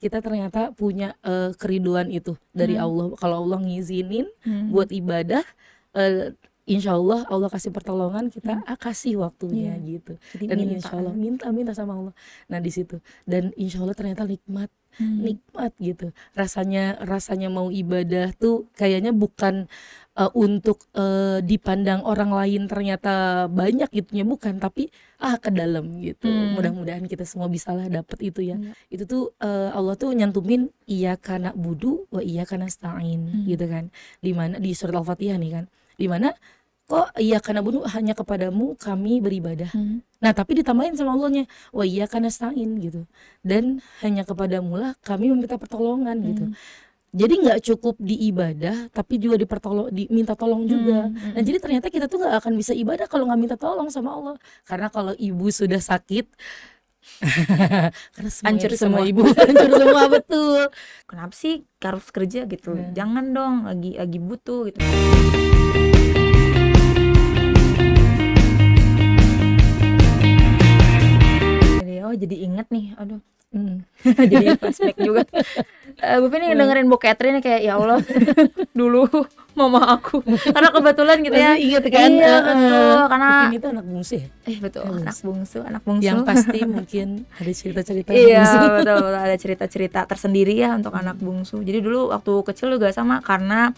kita ternyata punya keriduan itu dari Allah. Kalau Allah ngizinin buat ibadah, insya Allah Allah kasih pertolongan, kita kasih waktunya gitu. Jadi Dan minta. insya Allah minta sama Allah. Nah di situ, dan insya Allah ternyata nikmat gitu. Rasanya mau ibadah tuh kayaknya bukan untuk dipandang orang lain ternyata banyak gitunya, bukan, tapi ke dalam gitu. Mudah-mudahan kita semua bisalah dapet itu ya. Itu tuh Allah tuh nyantumin iyyaka na'budu wa iyyaka nasta'in gitu kan. Dimana di surat Al-Fatihah nih kan, dimana kok iyyaka na'budu hanya kepadamu kami beribadah. Nah tapi ditambahin sama Allahnya wa iyyaka nasta'in gitu, dan hanya kepadamu lah kami meminta pertolongan gitu. Jadi nggak cukup di ibadah, tapi juga diminta tolong juga. Dan jadi ternyata kita tuh nggak akan bisa ibadah kalau nggak minta tolong sama Allah. Karena kalau ibu sudah sakit, karena Hancur sama semua. ibu, hancur semua betul. Kenapa sih harus kerja gitu? Jangan dong, lagi butuh gitu. Jadi inget nih, aduh. Jadi flashback juga. Bu Vini dengerin Bu Catherine kayak ya Allah, dulu mama aku. Karena kebetulan gitu ya. Masih inget kan? Iya betul, karena Ini tuh anak bungsu ya? betul, anak bungsu. Yang pasti mungkin ada cerita-cerita Iya bungsu. betul, ada cerita-cerita tersendiri ya untuk anak bungsu. Jadi dulu waktu kecil juga sama, karena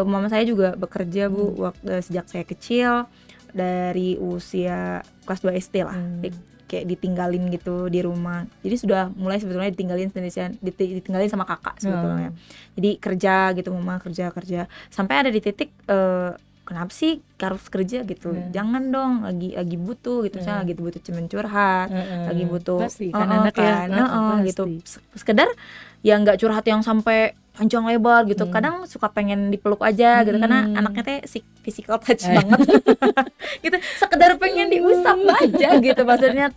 mama saya juga bekerja Bu, sejak saya kecil, dari usia kelas 2 SD lah. Kayak ditinggalin gitu di rumah. Jadi sudah mulai sebetulnya ditinggalin sama kakak sebetulnya. Jadi kerja gitu, mama kerja sampai ada di titik kenapa sih harus kerja gitu? Jangan dong, lagi butuh gitu. Misalnya lagi butuh cemen curhat, lagi butuh pasti kan anak ya, gitu. Sekedar ya nggak curhat yang sampai panjang lebar gitu. Kadang suka pengen dipeluk aja gitu, karena anaknya teh physical touch banget. Gitu, sekedar pengen diusap aja gitu, maksudnya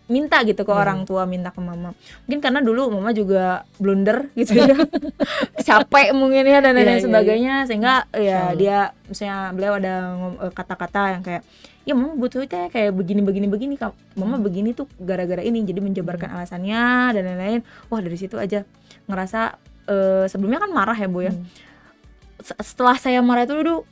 minta gitu ke orang tua, minta ke mama. Mungkin karena dulu mama juga blunder gitu ya. Capek mungkin ya dan lain sebagainya, sehingga ya dia misalnya beliau ada kata-kata yang kayak, ya mama butuh teh kayak begini mama begini tuh gara-gara ini, jadi menjabarkan alasannya dan lain-lain. Wah dari situ aja ngerasa sebelumnya kan marah ya Bu ya. Setelah saya marah itu dulu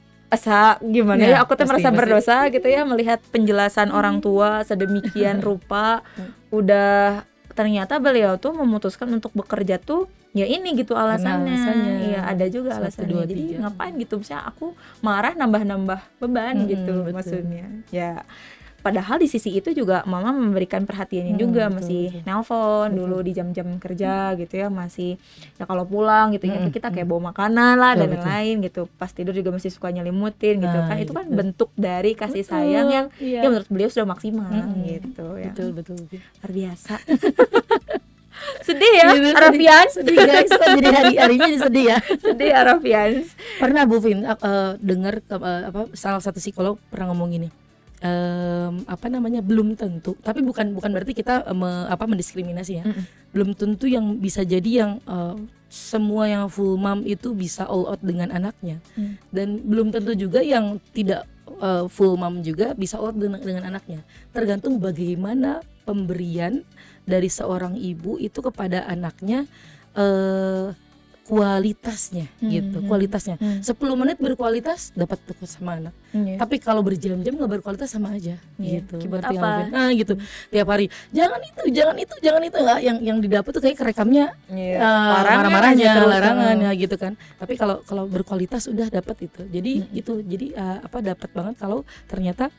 gimana ya, aku tuh merasa berdosa gitu ya, melihat penjelasan orang tua sedemikian rupa. Udah ternyata beliau tuh memutuskan untuk bekerja tuh ya ini gitu alasannya. Iya ada juga alasannya. Jadi ngapain gitu, misalnya aku marah nambah beban gitu maksudnya. Ya padahal di sisi itu juga mama memberikan perhatiannya juga, masih nelpon dulu di jam-jam kerja gitu ya, masih ya kalau pulang gitu ya kita kayak bawa makanan lah dan lain-lain gitu, pas tidur juga masih suka nyelimutin gitu kan, itu kan bentuk dari kasih sayang yang ya menurut beliau sudah maksimal gitu ya. Betul. Luar biasa. Sedih ya Arafian, sedih guys, jadi hari-harinya sedih ya. Sedih Arafian. Pernah Bu Vin dengar salah satu psikolog pernah ngomong gini, belum tentu, tapi bukan berarti kita mendiskriminasi ya. Belum tentu yang bisa jadi yang semua yang full mom itu bisa all out dengan anaknya, dan belum tentu juga yang tidak full mom juga bisa all out dengan anaknya. Tergantung bagaimana pemberian dari seorang ibu itu kepada anaknya, kualitasnya gitu, kualitasnya. 10 menit berkualitas dapat tuh sama anak. Tapi kalau berjam-jam nggak berkualitas sama aja gitu. Buat apa? Nah gitu, tiap hari jangan itu nggak, yang didapat tuh kayak kerekamnya marah-marahnya, larangan ya gitu kan. Tapi kalau berkualitas udah dapat itu. Jadi dapat banget kalau ternyata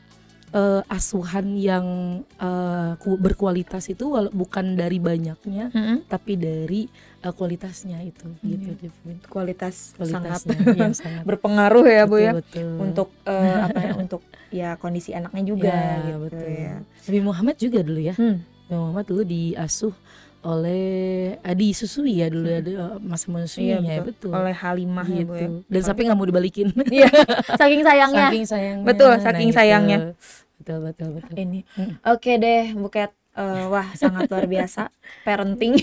asuhan yang berkualitas itu bukan dari banyaknya, tapi dari kualitasnya itu gitu. Kualitasnya sangat berpengaruh ya Bu ya, betul. Untuk untuk ya kondisi anaknya juga gitu betul. Ya. Nabi Muhammad juga dulu ya. Nabi Muhammad dulu diasuh oleh disusui ya dulu, ada masa menyusuinya ya betul. Oleh Halimah gitu. Ya Bu ya. Dan sampai nggak mau dibalikin. Iya. Saking sayangnya. Betul, saking sayangnya. Betul. Ini. Oke deh Bu Cat. Wah sangat luar biasa parenting.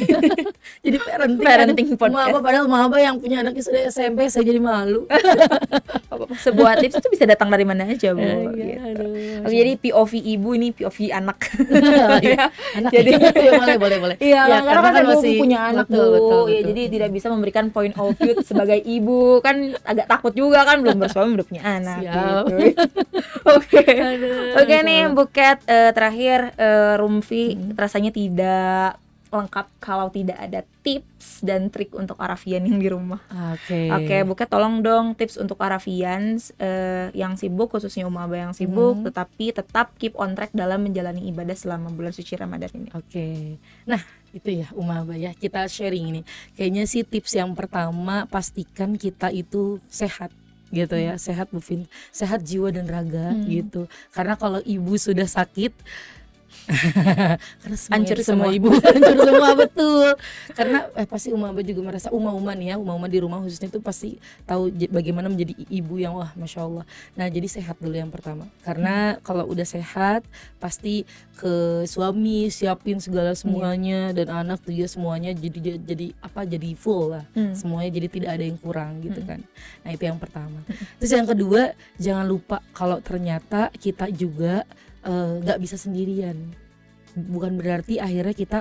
Jadi parenting podcast. Padahal mama yang punya anaknya sudah SMP, saya jadi malu. sebuah tips itu bisa datang dari mana aja, Bu. Iya, Gitu. aduh. Oke, jadi POV ibu ini POV anak. Iya, anak Jadi ya, boleh. iya, Ya, karena kan saya masih punya anak, betul, Bu. betul, Ya, betul. jadi tidak bisa memberikan point of view sebagai ibu, kan agak takut juga kan, belum bersuami, belum punya anak. Siap. Gitu. Oke. Aduh, Oke Masya nih, Allah. Buket, terakhir, Rumfi rasanya tidak lengkap kalau tidak ada tips dan trik untuk Arafian yang di rumah. Oke. Oke, Buket tolong dong tips untuk Arafian yang sibuk, khususnya Aba yang sibuk, tetapi tetap keep on track dalam menjalani ibadah selama bulan suci Ramadan ini. Oke. Nah, itu ya Aba ya, kita sharing ini. Kayaknya sih tips yang pertama, pastikan kita itu sehat gitu ya, sehat Bu Fin, sehat jiwa dan raga gitu. Karena kalau ibu sudah sakit karena Hancur sama semua. ibu hancur semua, betul. Karena pasti Aba juga merasa Uma nih ya, Uma di rumah khususnya itu pasti tahu bagaimana menjadi ibu yang wah Masya Allah. Nah jadi sehat dulu yang pertama, karena kalau udah sehat pasti ke suami siapin segala semuanya dan anak juga semuanya jadi full lah, semuanya jadi tidak ada yang kurang gitu kan. Nah itu yang pertama. Terus yang kedua, jangan lupa kalau ternyata kita juga nggak bisa sendirian. Bukan berarti akhirnya kita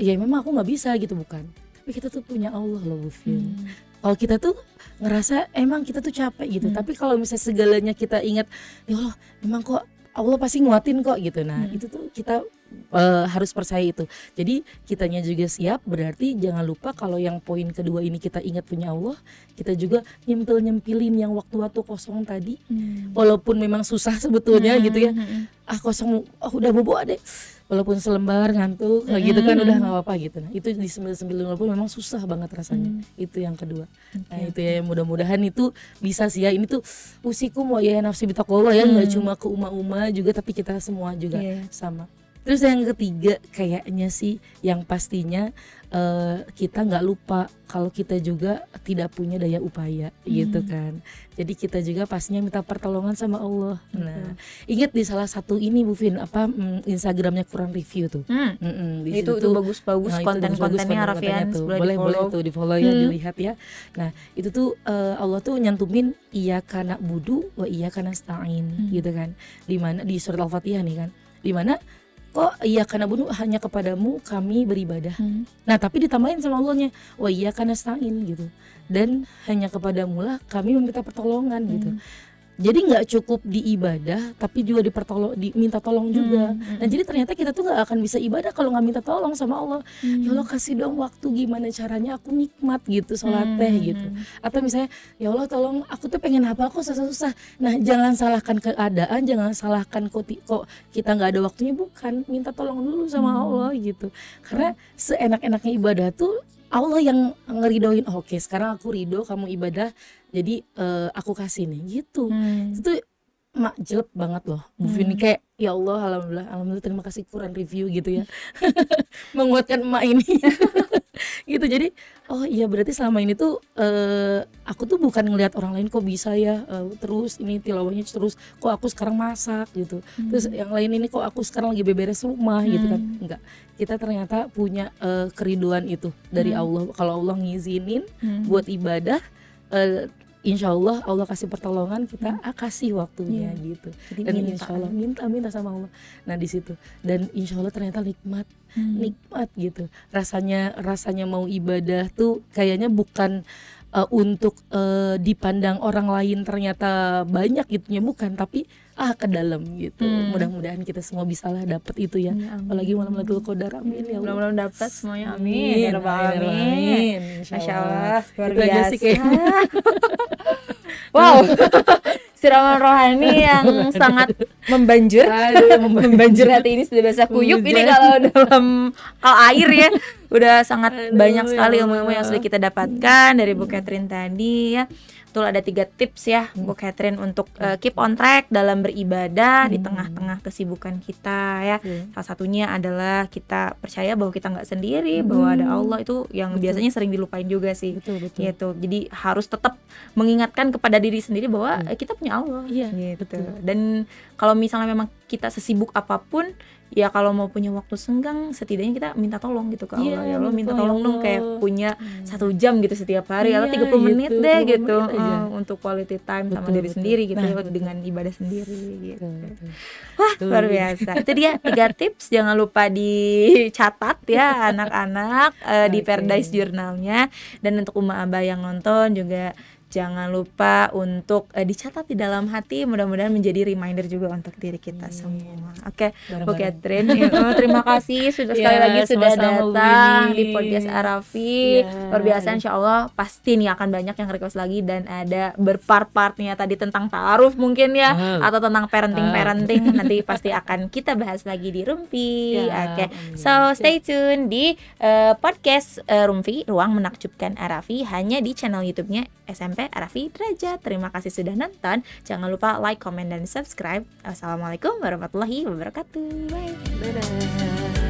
ya memang aku nggak bisa gitu, bukan, tapi kita tuh punya Allah loh Bu Fin. Kalau kita tuh ngerasa emang kita tuh capek gitu, tapi kalau misalnya segalanya kita ingat ya Allah memang kok Allah pasti nguatin kok gitu. Nah itu tuh kita harus percaya itu. Jadi kitanya juga siap, berarti jangan lupa kalau yang poin kedua ini kita ingat punya Allah, kita juga nyempilin yang waktu-waktu kosong tadi, walaupun memang susah sebetulnya gitu ya, kosong, udah bobo deh, walaupun selembar ngantuk gitu kan udah nggak apa-apa gitu. Nah itu di sembil walaupun memang susah banget rasanya. Itu yang kedua. Nah itu ya, mudah-mudahan itu bisa sih ya, ini tuh usikum wa ya nafsi bitaqwa ya, nggak cuma ke Uma juga tapi kita semua juga sama. Terus yang ketiga kayaknya sih yang pastinya kita nggak lupa kalau kita juga tidak punya daya upaya gitu kan. Jadi kita juga pastinya minta pertolongan sama Allah. Nah ingat di salah satu ini Bu Fin, Instagramnya Quran Review tuh. Di Itu situ bagus-bagus konten-kontennya Arafian, boleh tuh di follow ya, dilihat ya. Nah itu tuh Allah tuh nyantumin iyyaka na'budu wa iyyaka nasta'in gitu kan, dimana di surat Al-Fatihah nih kan, dimana kok iyyaka na'budu hanya kepadamu kami beribadah. Nah tapi ditambahin sama Allahnya wa iyyaka nasta'in gitu, dan hanya kepadamu lah kami meminta pertolongan gitu. Jadi nggak cukup diibadah tapi juga diminta tolong juga. Dan jadi ternyata kita tuh nggak akan bisa ibadah kalau nggak minta tolong sama Allah. Ya Allah kasih dong waktu, gimana caranya aku nikmat gitu sholat teh gitu. Atau misalnya ya Allah tolong aku tuh pengen apa, aku susah-susah. Nah jangan salahkan keadaan, jangan salahkan kok kita nggak ada waktunya, bukan, minta tolong dulu sama Allah gitu. Karena seenak-enaknya ibadah tuh Allah yang ngeridoin, oke sekarang aku ridho kamu ibadah, jadi aku kasih nih gitu. Itu mak jelek banget loh Bu Fin, kayak ya Allah alhamdulillah terima kasih Quran Review gitu ya menguatkan emak ini gitu. Jadi oh iya berarti selama ini tuh aku tuh bukan ngelihat orang lain kok bisa ya terus ini tilawahnya terus kok aku sekarang masak gitu, terus yang lain ini kok aku sekarang lagi beberes rumah gitu kan. Enggak, kita ternyata punya keriduan itu dari Allah. Kalau Allah ngizinin buat ibadah, insya Allah kasih pertolongan, kita kasih waktunya gitu. Jadi dan insya Allah minta sama Allah. Nah di situ, dan insya Allah ternyata nikmat gitu. Rasanya mau ibadah tuh kayaknya bukan untuk dipandang orang lain ternyata banyak gitunya, bukan, tapi ke dalam gitu. Mudah-mudahan kita semua bisalah dapat itu ya. Apalagi malam Lailatul Qadar, amin ya Allah. Mudah-mudahan dapat semuanya, amin. Ya Rabbal alamin. Masya Allah, luar biasa. Wow, siraman rohani yang sangat membanjir. Membanjir hati ini sudah basah kuyup. Ini kalau dalam air ya, udah sangat banyak sekali ilmu-ilmu yang sudah kita dapatkan dari Bu Catherine tadi ya. Betul, ada 3 tips ya Bu Catherine untuk keep on track dalam beribadah di tengah-tengah kesibukan kita ya. Salah satunya adalah kita percaya bahwa kita nggak sendiri, bahwa ada Allah, itu yang biasanya sering dilupain juga sih. Betul. Gitu. Jadi harus tetap mengingatkan kepada diri sendiri bahwa kita punya Allah. Iya, gitu. Dan kalau misalnya memang kita sesibuk apapun, ya kalau mau punya waktu senggang, setidaknya kita minta tolong gitu ke Allah. Iya, Ya Allah, minta betul, ya tolong dong, kayak Allah. punya 1 jam gitu setiap hari, atau Iya, 30 menit gitu, deh 30 gitu, menit aja. untuk quality time sama Betul, diri betul. sendiri gitu, Nah, betul. dengan ibadah sendiri gitu. Betul. Wah, Tuh. luar biasa. Itu dia 3 tips, jangan lupa dicatat ya anak-anak di Oke. Paradise Journal-nya. Dan untuk Uma Abah yang nonton juga jangan lupa untuk dicatat di dalam hati, mudah-mudahan menjadi reminder juga untuk diri kita semua. Oke, Bu Bareng-bareng. Catherine, terima kasih sudah sekali Ya, lagi sudah sama-sama, Bu datang Wini. di podcast Arafi. Ya. Luar biasa, insya Allah pasti nih akan banyak yang request lagi, dan ada berpart-partnya tadi tentang ta'aruf mungkin ya, atau tentang parenting nanti pasti akan kita bahas lagi di Rumpi. Ya, Oke, amin. so stay tune di podcast Rumpi, Ruang Menakjubkan Arafi, hanya di channel YouTube-nya SMP Arafi Derajat. Terima kasih sudah nonton. Jangan lupa like, comment, dan subscribe. Assalamualaikum warahmatullahi wabarakatuh. Bye. Dadah.